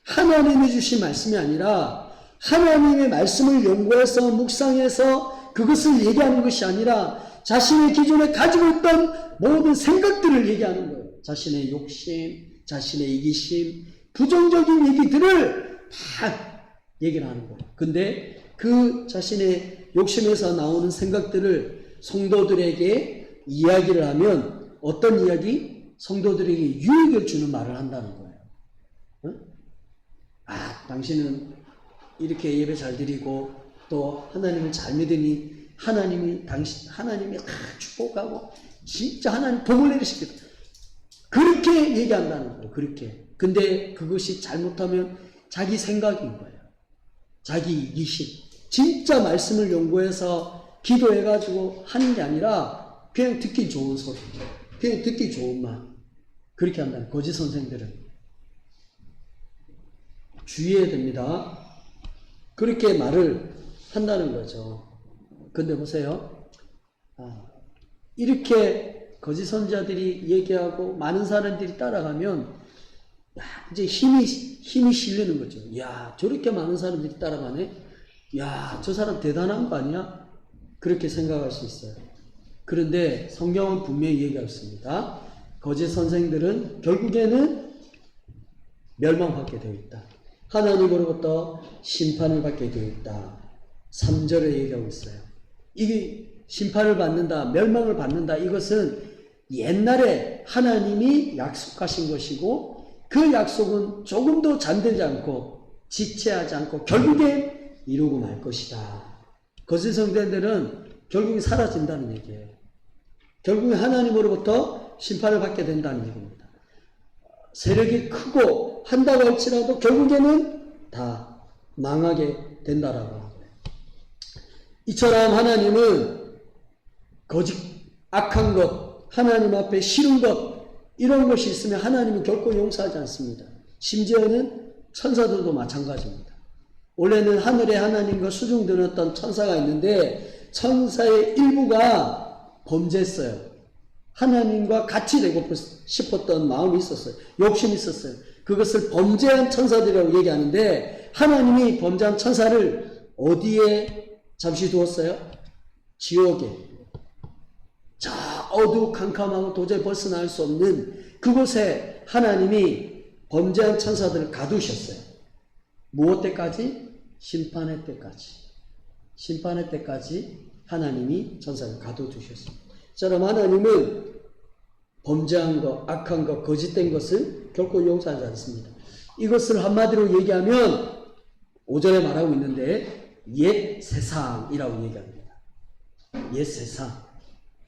하나님이 주신 말씀이 아니라 하나님의 말씀을 연구해서 묵상해서 그것을 얘기하는 것이 아니라 자신의 기존에 가지고 있던 모든 생각들을 얘기하는 거예요. 자신의 욕심, 자신의 이기심, 부정적인 얘기들을 다 얘기를 하는 거예요. 근데 그 자신의 욕심에서 나오는 생각들을 성도들에게 이야기를 하면 어떤 이야기? 성도들에게 유익을 주는 말을 한다는 거예요. 응? 아, 당신은 이렇게 예배 잘 드리고 또 하나님을 잘 믿으니 하나님이 축복하고 진짜 하나님 복을 내리시겠다. 그렇게 얘기한다는 거예요. 그렇게. 근데 그것이 잘못하면 자기 생각인 거예요. 자기 이기심. 진짜 말씀을 연구해서 기도해가지고 하는 게 아니라 그냥 듣기 좋은 소리. 그냥 듣기 좋은 말. 그렇게 한다는 거짓 선생들은. 주의해야 됩니다. 그렇게 말을 한다는 거죠. 근데 보세요. 이렇게 거짓 선지자들이 얘기하고 많은 사람들이 따라가면 이제 힘이 실리는 거죠. 야, 저렇게 많은 사람들이 따라가네? 야, 저 사람 대단한 거 아니야? 그렇게 생각할 수 있어요. 그런데 성경은 분명히 얘기했습니다. 거짓 선생들은 결국에는 멸망받게 되어 있다. 하나님으로부터 심판을 받게 되어 있다. 3절에 얘기하고 있어요. 이게 심판을 받는다, 멸망을 받는다. 이것은 옛날에 하나님이 약속하신 것이고 그 약속은 조금도 잠들지 않고 지체하지 않고 결국에 이루고 말 것이다. 거짓 성전들은 결국에 사라진다는 얘기예요. 결국에 하나님으로부터 심판을 받게 된다는 얘기입니다. 세력이 크고 한다고 할지라도 결국에는 다 망하게 된다라고 하고요. 이처럼 하나님은 거짓, 악한 것, 하나님 앞에 싫은 것, 이런 것이 있으면 하나님은 결코 용서하지 않습니다. 심지어는 천사들도 마찬가지입니다. 원래는 하늘에 하나님과 수중들었던 천사가 있는데 천사의 일부가 범죄했어요. 하나님과 같이 되고 싶었던 마음이 있었어요. 욕심이 있었어요. 그것을 범죄한 천사들이라고 얘기하는데 하나님이 범죄한 천사를 어디에 잠시 두었어요? 지옥에. 저 어두컴컴하고 도저히 벗어날 수 없는 그곳에 하나님이 범죄한 천사들을 가두셨어요. 무엇 때까지? 심판의 때까지. 심판의 때까지 하나님이 천사를 가둬두셨습니다. 저럼 하나님은 범죄한 것, 악한 것, 거짓된 것을 결코 용서하지 않습니다. 이것을 한마디로 얘기하면 5절에 말하고 있는데 옛 세상이라고 얘기합니다. 옛 세상.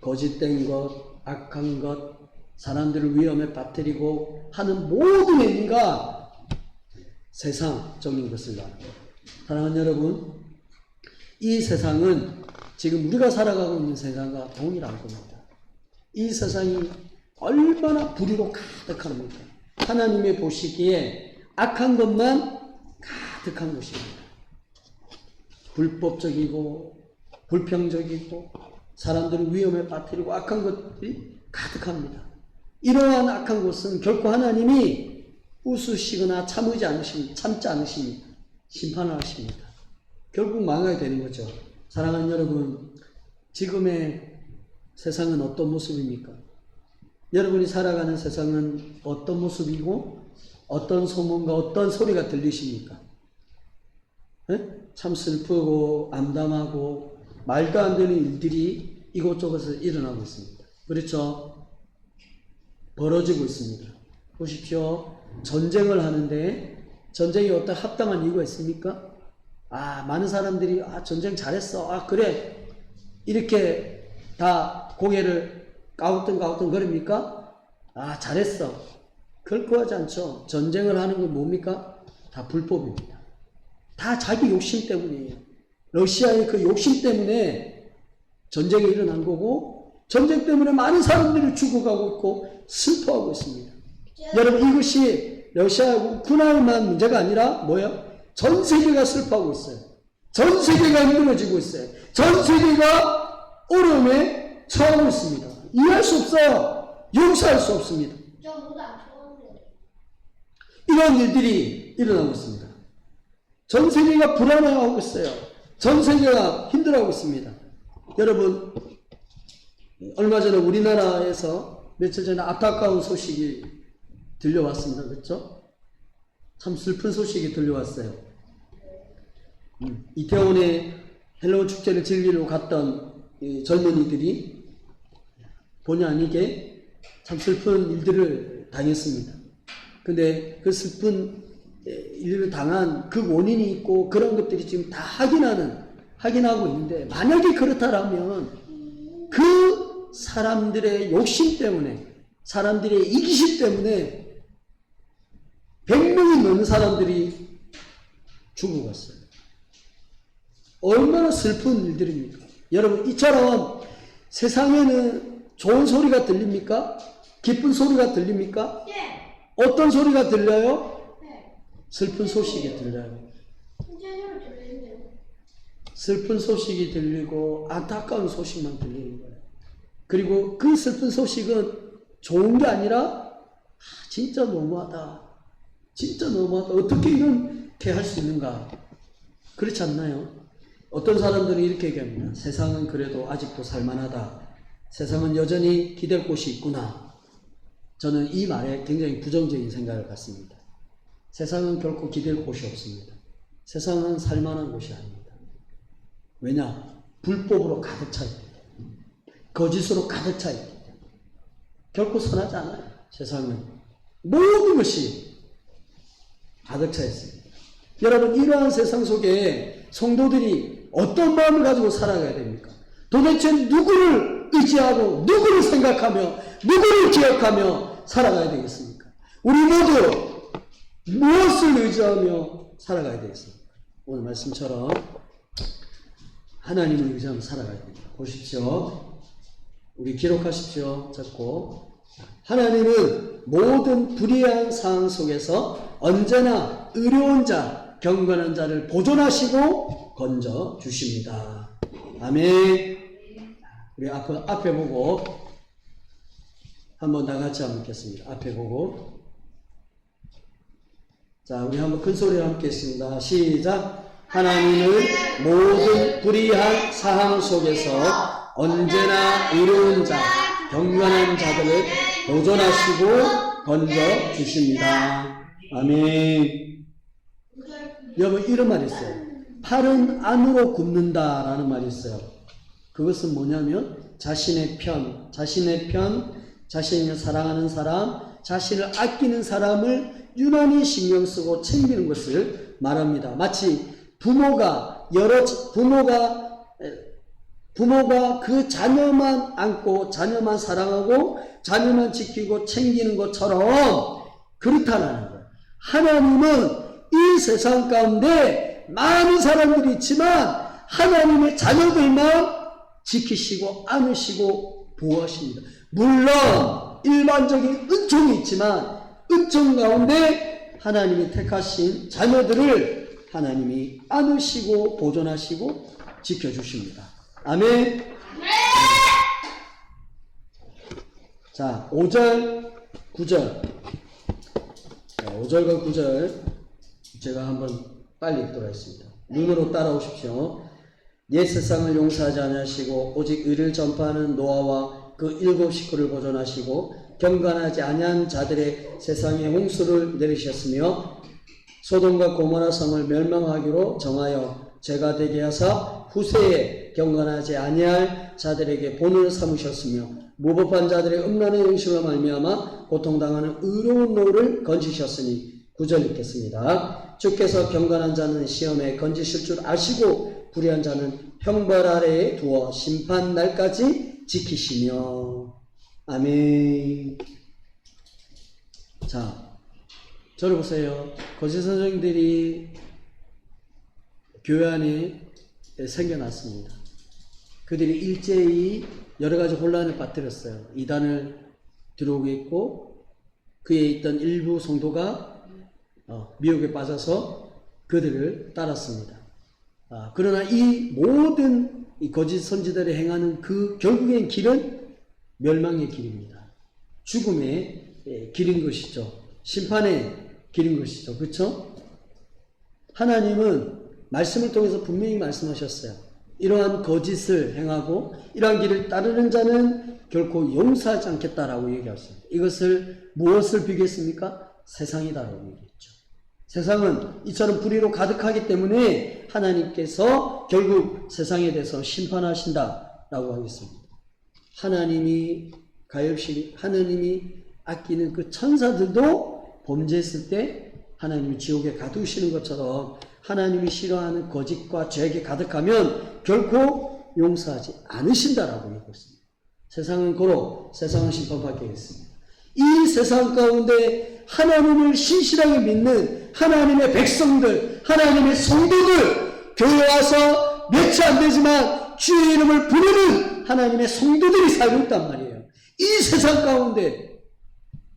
거짓된 것, 악한 것, 사람들을 위험에 빠뜨리고 하는 모든 행위가 세상적인 것을 말합니다. 사랑하는 여러분, 이 세상은 지금 우리가 살아가고 있는 세상과 동일한 겁니다. 이 세상이 얼마나 불의로 가득합니까? 하나님의 보시기에 악한 것만 가득한 곳입니다. 불법적이고 불평적이고 사람들을 위험에 빠뜨리고 악한 것들이 가득합니다. 이러한 악한 곳은 결코 하나님이 웃으시거나 참지 않으십니다. 심판을 하십니다. 결국 망하게 되는 거죠. 사랑하는 여러분, 지금의 세상은 어떤 모습입니까? 여러분이 살아가는 세상은 어떤 모습이고 어떤 소문과 어떤 소리가 들리십니까? 네? 참 슬프고 암담하고 말도 안 되는 일들이 이곳저곳에서 일어나고 있습니다. 그렇죠? 벌어지고 있습니다. 보십시오. 전쟁을 하는데 전쟁이 어떤 합당한 이유가 있습니까? 많은 사람들이 전쟁 잘했어. 그래. 이렇게 다 고개를 까우뚱까우뚱 거립니까? 잘했어. 결코 하지 않죠. 전쟁을 하는 건 뭡니까? 다 불법입니다. 다 자기 욕심 때문이에요. 러시아의 그 욕심 때문에 전쟁이 일어난 거고 전쟁 때문에 많은 사람들이 죽어가고 있고 슬퍼하고 있습니다. 여러분, 이것이 러시아하고 우크라이나만 문제가 아니라 뭐예요? 전 세계가 슬퍼하고 있어요. 전 세계가 힘들어지고 있어요. 전 세계가 어려움에 처하고 있습니다. 이해할 수 없어요. 용서할 수 없습니다. 이런 일들이 일어나고 있습니다. 전 세계가 불안해하고 있어요. 전 세계가 힘들어하고 있습니다. 여러분, 얼마 전에 우리나라에서 며칠 전에 안타까운 소식이 들려왔습니다. 그렇죠? 참 슬픈 소식이 들려왔어요. 이태원에 헬로윈 축제를 즐기러 갔던 젊은이들이 본의 아니게 참 슬픈 일들을 당했습니다. 근데 그 슬픈 일을 당한 그 원인이 있고 그런 것들이 지금 다 확인하고 있는데, 만약에 그렇다면 그 사람들의 욕심 때문에, 사람들의 이기심 때문에 100명이 넘는 사람들이 죽어갔어요. 얼마나 슬픈 일들입니까? 여러분, 이처럼 세상에는 좋은 소리가 들립니까? 기쁜 소리가 들립니까? 네. 어떤 소리가 들려요? 네. 슬픈 소식이 들려요. 슬픈 소식이 들리고 안타까운 소식만 들리는 거예요. 그리고 그 슬픈 소식은 좋은 게 아니라 진짜 너무하다. 진짜 너무하다. 어떻게 이렇게 할 수 있는가? 그렇지 않나요? 어떤 사람들은 이렇게 얘기합니다. 세상은 그래도 아직도 살만하다. 세상은 여전히 기댈 곳이 있구나. 저는 이 말에 굉장히 부정적인 생각을 갖습니다. 세상은 결코 기댈 곳이 없습니다. 세상은 살만한 곳이 아닙니다. 왜냐? 불법으로 가득 차 있기 때문에. 거짓으로 가득 차 있기 때문에. 결코 선하지 않아요. 세상은 모든 것이 가득 차 있습니다. 여러분, 이러한 세상 속에 성도들이 어떤 마음을 가지고 살아가야 됩니까? 도대체 누구를 의지하고 누구를 생각하며 누구를 기억하며 살아가야 되겠습니까? 우리 모두 무엇을 의지하며 살아가야 되겠습니까? 오늘 말씀처럼 하나님을 의지하며 살아가야 됩니다. 보십시오. 우리 기록하십시오. 적고, 하나님은 모든 불의한 상황 속에서 언제나 의로운 자, 경건한 자를 보존하시고 건져 주십니다. 아멘. 우리 앞에 보고 한번 다 같이 한번 읽겠습니다. 앞에 보고. 자, 우리 한번 큰 소리로 함께 했습니다. 시작. 하나님은 모든 불의한 상황 속에서 언제나 의로운 자, 경건한 자들을 보존하시고 건져 주십니다. 아멘. 여러분, 이런 말이 있어요. 팔은 안으로 굽는다라는 말이 있어요. 그것은 뭐냐면 자신의 편, 자신을 사랑하는 사람, 자신을 아끼는 사람을 유난히 신경 쓰고 챙기는 것을 말합니다. 마치 부모가 그 자녀만 안고 자녀만 사랑하고 자녀만 지키고 챙기는 것처럼 그렇다는 거예요. 하나님은 이 세상 가운데 많은 사람들이 있지만 하나님의 자녀들만 지키시고 안으시고 보호하십니다. 물론 일반적인 은총이 있지만 은총 가운데 하나님이 택하신 자녀들을 하나님이 안으시고 보존하시고 지켜주십니다. 아멘. 자, 5절, 9절. 5절과 9절 제가 한번 빨리 읽도록 하겠습니다. 눈으로 따라오십시오. 옛 세상을 용서하지 아니하시고 오직 의를 전파하는 노아와 그 7 식구를 보존하시고 경건하지 아니한 자들의 세상에 홍수를 내리셨으며 소돔과 고모라 성을 멸망하기로 정하여 죄가 되게 하사 후세에 경건하지 아니할 자들에게 본을 삼으셨으며 무법한 자들의 음란의 영식으로 말미암아 고통당하는 의로운 노를 건지셨으니 9절 읽겠습니다. 주께서 경건한 자는 시험에 건지실 줄 아시고 불의한 자는 형벌 아래에 두어 심판 날까지 지키시며. 아멘. 자, 저를 보세요. 거짓 선생들이 교회 안에 생겨났습니다. 그들이 일제히 여러 가지 혼란을 빠뜨렸어요. 이단을 들어오고 있고 그에 있던 일부 성도가 미혹에 빠져서 그들을 따랐습니다. 그러나 이 모든 이 거짓 선지자들이 행하는 그 결국엔 길은 멸망의 길입니다. 죽음의 길인 것이죠. 심판의 길인 것이죠. 그렇죠? 하나님은 말씀을 통해서 분명히 말씀하셨어요. 이러한 거짓을 행하고 이러한 길을 따르는 자는 결코 용서하지 않겠다라고 얘기했습니다. 이것을 무엇을 비교했습니까? 세상이다라고 얘기했죠. 세상은 이처럼 불의로 가득하기 때문에 하나님께서 결국 세상에 대해서 심판하신다라고 하겠습니다. 하나님이 가엾이 하나님이 아끼는 그 천사들도 범죄했을 때 하나님이 지옥에 가두시는 것처럼 하나님이 싫어하는 거짓과 죄에 가득하면 결코 용서하지 않으신다라고 얘기했습니다. 세상은 고로 세상은 심판받게 했습니다. 이 세상 가운데 하나님을 신실하게 믿는 하나님의 백성들, 하나님의 성도들, 교회 와서 며칠 안 되지만 주의 이름을 부르는 하나님의 성도들이 살고 있단 말이에요. 이 세상 가운데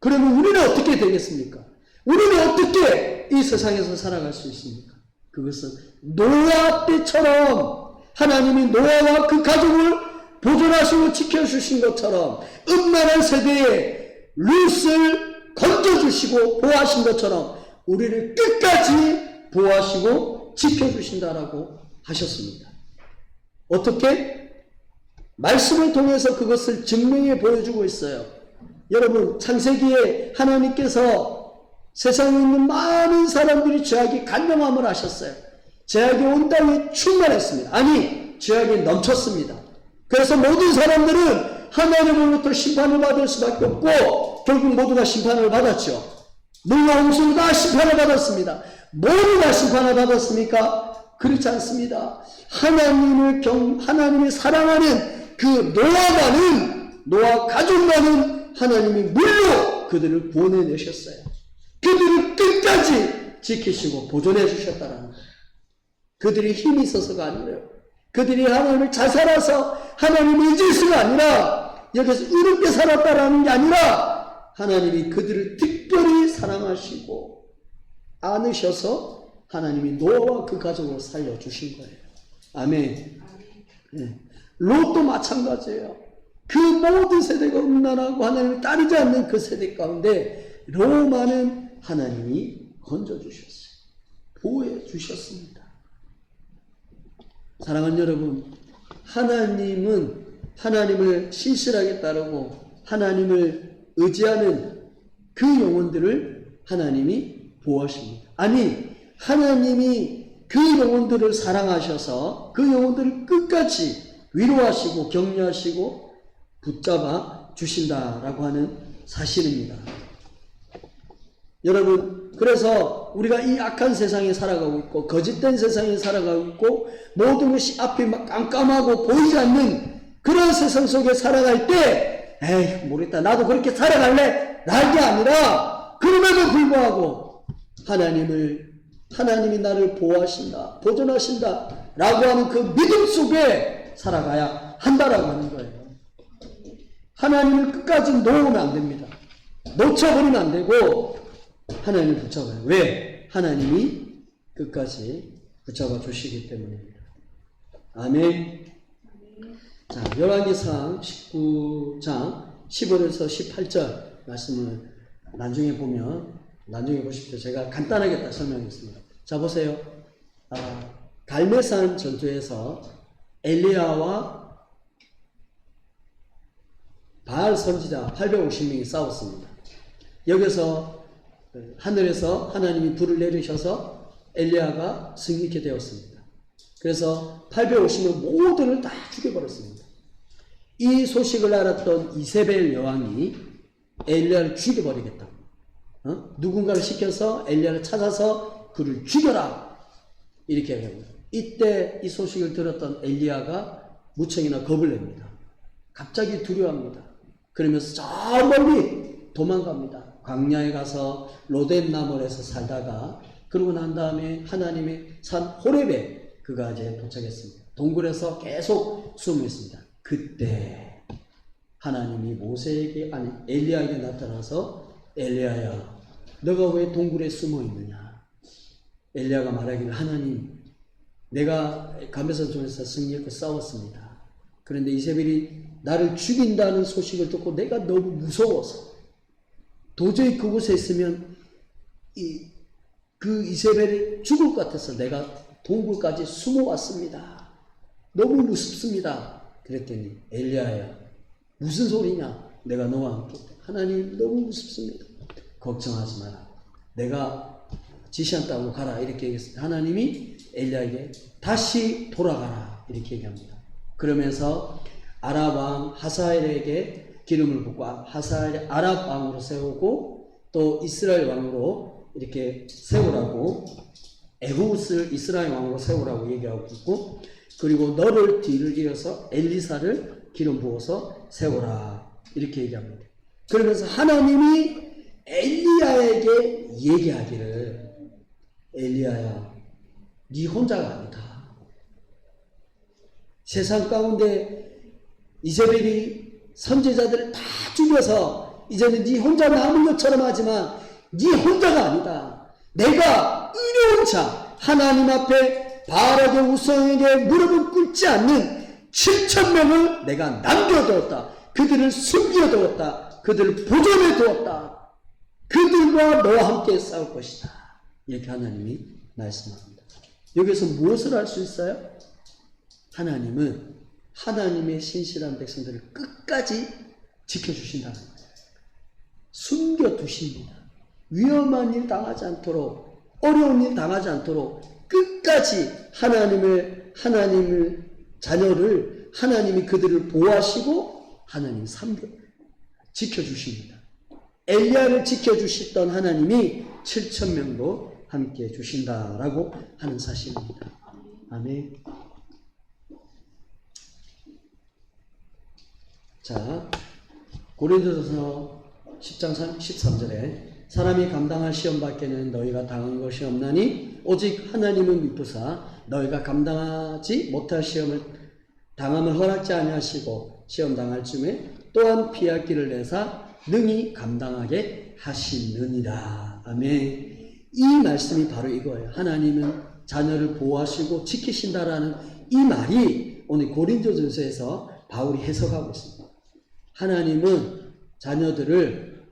그러면 우리는 어떻게 되겠습니까? 우리는 어떻게 이 세상에서 살아갈 수 있습니까? 그것은 노아 때처럼 하나님이 노아와 그 가족을 보존하시고 지켜주신 것처럼 음란한 세대에 룻을 건져주시고 보호하신 것처럼 우리를 끝까지 보호하시고 지켜주신다라고 하셨습니다. 어떻게? 말씀을 통해서 그것을 증명해 보여주고 있어요. 여러분, 창세기에 하나님께서 세상에 있는 많은 사람들이 죄악이 간영함을 하셨어요. 죄악이 온 땅에 충만했습니다. 아니, 죄악이 넘쳤습니다. 그래서 모든 사람들은 하나님으로부터 심판을 받을 수밖에 없고 결국 모두가 심판을 받았죠. 노아 홍수로 다 심판을 받았습니다. 모두 다 심판을 받았습니까? 그렇지 않습니다. 하나님을 사랑하는 그 노아 가족만은 하나님이 물로 그들을 보내내셨어요. 그들을 끝까지 지키시고 보존해 주셨다는 거예요. 그들이 힘이 있어서가 아니에요. 그들이 하나님을 잘 살아서 하나님을 잊을수가 아니라 여기서 의롭게 살았다라는 게 아니라 하나님이 그들을 특별히 사랑하시고 안으셔서 하나님이 노아와 그 가족을 살려주신 거예요. 아멘. 네. 롯도 마찬가지예요. 그 모든 세대가 음란하고 하나님을 따르지 않는 그 세대 가운데 로마는 하나님이 건져주셨어요. 보호해 주셨습니다. 사랑하는 여러분, 하나님은 하나님을 신실하게 따르고 하나님을 의지하는 그 영혼들을 하나님이 보호하십니다. 아니, 하나님이 그 영혼들을 사랑하셔서 그 영혼들을 끝까지 위로하시고 격려하시고 붙잡아 주신다라고 하는 사실입니다. 여러분, 그래서 우리가 이 악한 세상에 살아가고 있고 거짓된 세상에 살아가고 있고 모든 것이 앞이 막 깜깜하고 보이지 않는 그런 세상 속에 살아갈 때 에이 모르겠다 나도 그렇게 살아갈래 날게 아니라 그럼에도 불구하고 하나님이 나를 보호하신다 보존하신다 라고 하는 그 믿음 속에 살아가야 한다라고 하는 거예요. 하나님을 끝까지 놓으면 안 됩니다. 놓쳐버리면 안 되고 하나님을 붙잡아요. 왜? 하나님이 끝까지 붙잡아 주시기 때문입니다. 아멘. 자, 열왕기상 19장 15절에서 18절 말씀을 나중에 보십시오. 제가 간단하게 딱 설명하겠습니다. 자, 보세요. 갈멜산 전투에서 엘리야와 바알 선지자 850명이 싸웠습니다. 여기서 하늘에서 하나님이 불을 내리셔서 엘리야가 승리케 되었습니다. 그래서 850명 모두를 다 죽여버렸습니다. 이 소식을 알았던 이세벨 여왕이 엘리야를 죽여버리겠다. 누군가를 시켜서 엘리야를 찾아서 그를 죽여라. 이렇게 합니다. 이때 이 소식을 들었던 엘리야가 무척이나 겁을 냅니다. 갑자기 두려워합니다. 그러면서 저 멀리 도망갑니다. 광야에 가서 로덴나몰에서 살다가 그러고 난 다음에 하나님의 산 호렙에 그가 이제 도착했습니다. 동굴에서 계속 숨어 있습니다. 그때 하나님이 엘리야에게 나타나서 엘리야야 너가 왜 동굴에 숨어 있느냐. 엘리야가 말하기를 하나님 내가 갈멜산 전에서 승리했고 싸웠습니다. 그런데 이세벨이 나를 죽인다는 소식을 듣고 내가 너무 무서워서 도저히 그곳에 있으면 그 이세벨이 죽을 것 같아서 내가 동굴까지 숨어왔습니다. 너무 무섭습니다. 그랬더니 엘리야야 무슨 소리냐. 내가 너와 함께 하나님 너무 무섭습니다. 걱정하지 마라. 내가 지시한다고 가라. 이렇게 얘기했습니다. 하나님이 엘리야에게 다시 돌아가라. 이렇게 얘기합니다. 그러면서 아랍 왕 하사엘에게 기름을 붓고 하사엘을 아랍 왕으로 세우고 또 이스라엘 왕으로 이렇게 세우라고 에후스를 이스라엘 왕으로 세우라고 얘기하고 있고 그리고 너를 뒤를 이어서 엘리사를 기름 부어서 세우라 이렇게 얘기합니다. 그러면서 하나님이 엘리야에게 얘기하기를 엘리야야 네 혼자가 아니다. 세상 가운데 이세벨이 선지자들을 다 죽여서 이제는 네 혼자 남은 것처럼 하지만 네 혼자가 아니다. 내가 의로운 자 하나님 앞에 바알에게 우상에게 무릎을 꿇지 않는 7,000명을 내가 남겨두었다. 그들을 숨겨두었다. 그들을 보존해 두었다. 그들과 너와 함께 싸울 것이다. 이렇게 하나님이 말씀합니다. 여기서 무엇을 할 수 있어요? 하나님은 하나님의 신실한 백성들을 끝까지 지켜주신다는 거예요. 숨겨두십니다. 위험한 일 당하지 않도록 어려운 일 당하지 않도록 끝까지 하나님을 자녀를 하나님이 그들을 보호하시고 하나님 지켜주십니다. 엘리야를 지켜주시던 하나님이 7,000명도 함께 주신다라고 하는 사실입니다. 아멘. 자, 고린도전서 10장 13절에 사람이 감당할 시험 밖에는 너희가 당한 것이 없나니 오직 하나님은 미쁘사 너희가 감당하지 못할 시험을 당함을 허락지 아니하시고 시험 당할 쯤에 또한 피할 길을 내사 능히 감당하게 하시느니라. 아멘. 이 말씀이 바로 이거예요. 하나님은 자녀를 보호하시고 지키신다라는 이 말이 오늘 고린도전서에서 바울이 해석하고 있습니다. 하나님은 자녀들을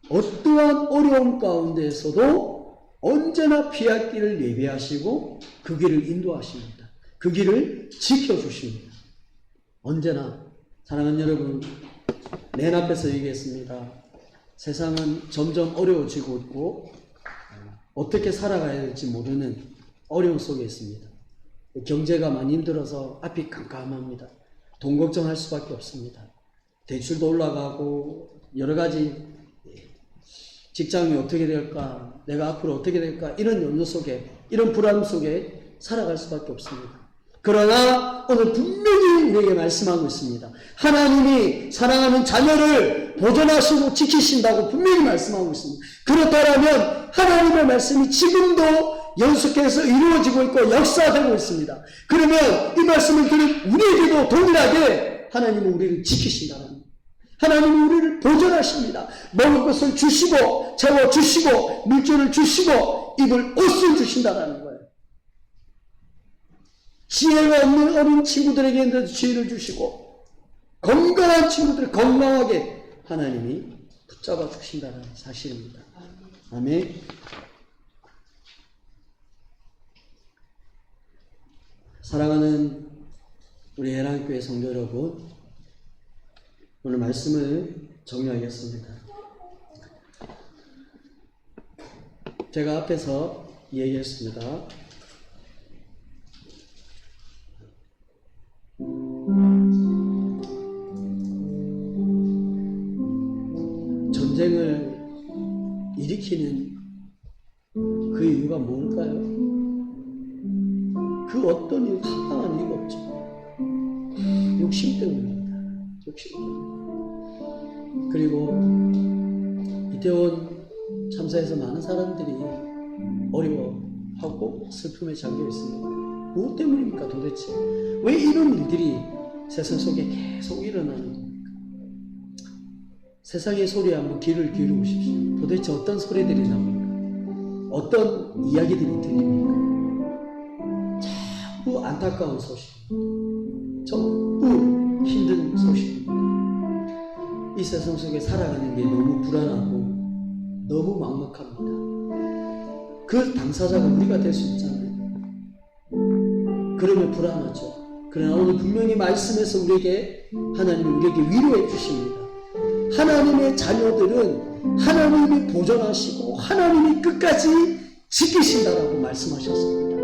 어떠한 어려움 가운데에서도 언제나 피할 길을 예비하시고 그 길을 인도하십니다. 그 길을 지켜주십니다. 언제나. 사랑하는 여러분, 맨 앞에서 얘기했습니다. 세상은 점점 어려워지고 있고 어떻게 살아가야 될지 모르는 어려움 속에 있습니다. 경제가 많이 힘들어서 앞이 깜깜합니다. 돈 걱정할 수밖에 없습니다. 대출도 올라가고 여러 가지 직장이 어떻게 될까, 내가 앞으로 어떻게 될까, 이런 염려 속에, 이런 불안 속에 살아갈 수밖에 없습니다. 그러나 오늘 분명히 우리에게 말씀하고 있습니다. 하나님이 사랑하는 자녀를 보존하시고 지키신다고 분명히 말씀하고 있습니다. 그렇다면 하나님의 말씀이 지금도 연속해서 이루어지고 있고 역사되고 있습니다. 그러면 이 말씀을 들은 우리에게도 동일하게 하나님은 우리를 지키신다는 거예요. 하나님은 우리를 보존하십니다. 먹을 것을 주시고 채워주시고 물질을 주시고 입을 옷을 주신다는 거예요. 지혜가 없는 어린 친구들에게는 지혜를 주시고 건강한 친구들을 건강하게 하나님이 붙잡아 주신다는 사실입니다. 아멘. 사랑하는 우리 애랑교회 성도 여러분, 오늘 말씀을 정리하겠습니다. 제가 앞에서 얘기했습니다. 전쟁을 일으키는 그 이유가 뭘까요? 그 어떤 이유, 타당한 이유가 없죠. 욕심 때문입니다. 욕심 때문에. 그리고 이태원 참사에서 많은 사람들이 어려워하고 슬픔에 잠겨 있습니다. 무엇 때문입니까 도대체? 왜 이런 일들이 세상 속에 계속 일어나는 겁니까? 세상의 소리에 한번 귀를 기울여보십시오. 도대체 어떤 소리들이 나옵니까? 어떤 이야기들이 들립니까? 전부 안타까운 소식, 전부 힘든 소식입니다. 이 세상 속에 살아가는 게 너무 불안하고 너무 막막합니다. 그 당사자가 우리가 될 수 있잖아요. 그러면 불안하죠. 그러나 오늘 분명히 말씀에서 우리에게 하나님이 우리에게 위로해 주십니다. 하나님의 자녀들은 하나님이 보존하시고 하나님이 끝까지 지키신다라고 말씀하셨습니다.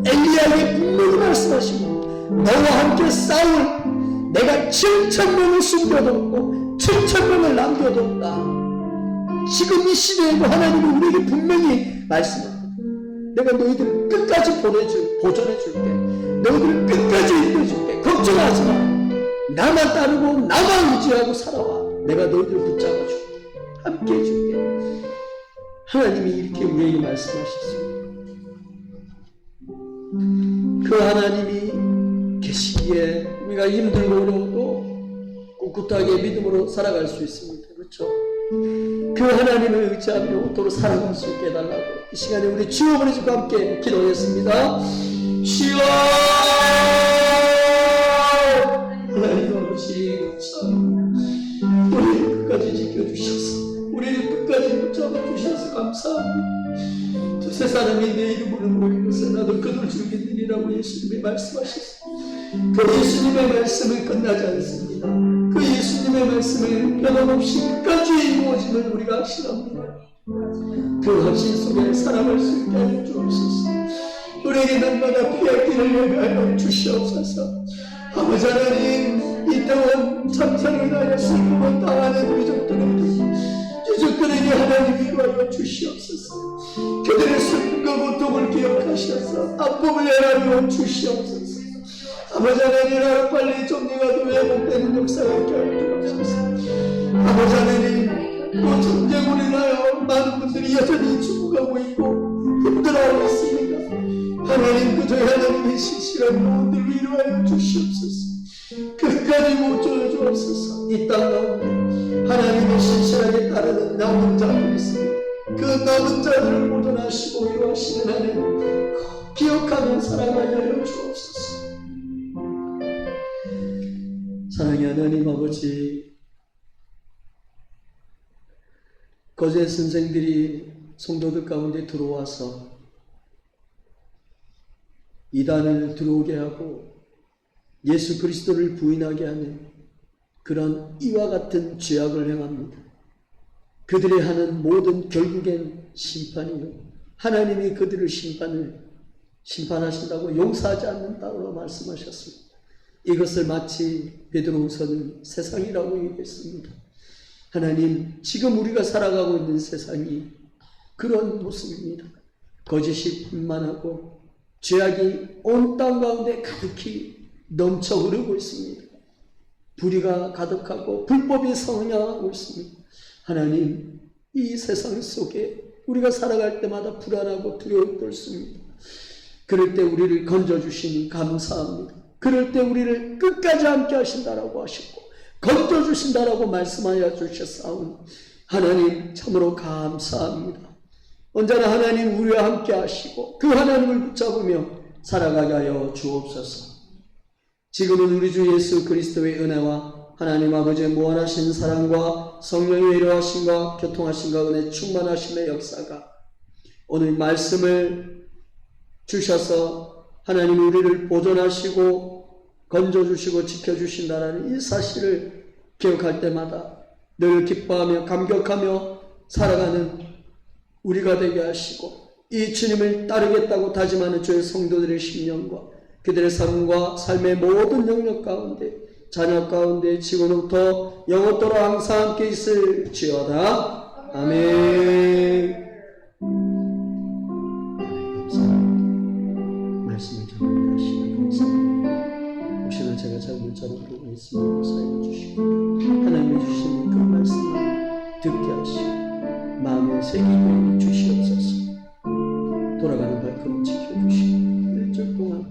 엘리야에게 분명히 말씀하시고 너와 함께 싸울 내가 7,000명을 숨겨뒀고 7,000명을 남겨뒀다. 지금 이 시대에도 하나님은 우리에게 분명히 말씀합니다. 내가 너희들을 끝까지 보존해줄게. 너희들을 끝까지 인도해줄게. 걱정하지 마. 나만 따르고 나만 의지하고 살아와. 내가 너희들을 붙잡아줄게. 함께 해줄게. 하나님이 이렇게 우리에게 말씀하셨습니다. 그 하나님이 계시기에 우리가 힘들고 어려워도 꿋꿋하게 믿음으로 살아갈 수 있습니다. 그렇죠? 그 하나님을 의지하며 오토록 살아갈 수 있게 해달라고 이 시간에 우리 주여 아버지와 함께 기도하겠습니다. 주여 하나님 아버지 감사합니다. 우리를 끝까지 지켜주셔서 우리를 끝까지 붙잡아주셔서 감사합니다. 두세 사람이 내 이름으로 모인 것에 나도 그들 죽이느니라고 예수님이 말씀하셨습니다. 그 예수님의 말씀은 끝나지 않습니다. 그 예수님의 말씀을 변함없이 끝까지 이루어짐을 우리가 확신합니다. 그 확신 속에 살아갈 수 있게 하여 주옵소서. 우리에게 날마다 피할 길을 예비하여 주시옵소서. 아버지 하나님, 이태원 참사를 인하여 슬픔을 당하는 우리 족들에게 유족들에게 하나님이 위하여 주시옵소서. 그들의 슬픔과 고통을 기억하셔서 아픔을 헤아려 주시옵소서. 아버지 하나님, 하루빨리 정리가 회복되는 역사가 있게 하여 주옵소서. 아버지 하나님, 또 전쟁으로 인하여 많은 분들이 여전히 죽어가고 있고 힘들어하고 있습니다. 하나님, 그저 하나님의 신실한 영혼들 위로하여 주시옵소서. 끝까지 못 주옵소서. 이 땅 가운데 하나님의 신실하게 따르는 남은 자들이 있습니다. 그 남은 자들을 보존하시고 위로하시는 하나님, 기억하며 사랑하여 주옵소서. 사랑의 하나님 아버지, 거짓 선생들이 성도들 가운데 들어와서 이단을 들어오게 하고 예수 그리스도를 부인하게 하는 그런 이와 같은 죄악을 행합니다. 그들이 하는 모든 결국엔 심판이요, 하나님이 그들을 심판하신다고, 용서하지 않는다고 말씀하셨습니다. 이것을 마치 베드로후서는 세상이라고 얘기했습니다. 하나님, 지금 우리가 살아가고 있는 세상이 그런 모습입니다. 거짓이 분만하고 죄악이 온 땅 가운데 가득히 넘쳐 흐르고 있습니다. 불의가 가득하고 불법이 성행하고 있습니다. 하나님, 이 세상 속에 우리가 살아갈 때마다 불안하고 두려움이 떨습니다. 그럴 때 우리를 건져주시니 감사합니다. 그럴 때 우리를 끝까지 함께 하신다라고 하셨고 건져주신다라고 말씀하여 주셨사오니 하나님, 참으로 감사합니다. 언제나 하나님 우리와 함께 하시고 그 하나님을 붙잡으며 살아가게 하여 주옵소서. 지금은 우리 주 예수 그리스도의 은혜와 하나님 아버지의 무한하신 사랑과 성령의 위로하심과 교통하심과 은혜 충만하심의 역사가 오늘 말씀을 주셔서 하나님 우리를 보존하시고 건져주시고 지켜주신다는 이 사실을 기억할 때마다 늘 기뻐하며 감격하며 살아가는 우리가 되게 하시고, 이 주님을 따르겠다고 다짐하는 주의 성도들의 심령과 그들의 삶과 삶의 모든 영역 가운데, 자녀 가운데 지금부터 영원토록 항상 함께 있을지어다. 아멘. 말씀을 전하시니 감사합니다. 혹시나 제가 잘못 부분이 있으면 사용해 주시고 하나님이 주시는 그 말씀을 듣게 하시고 마음에 새기게 주시옵소서. 돌아가는 발걸음 지켜주시고 일주일 동안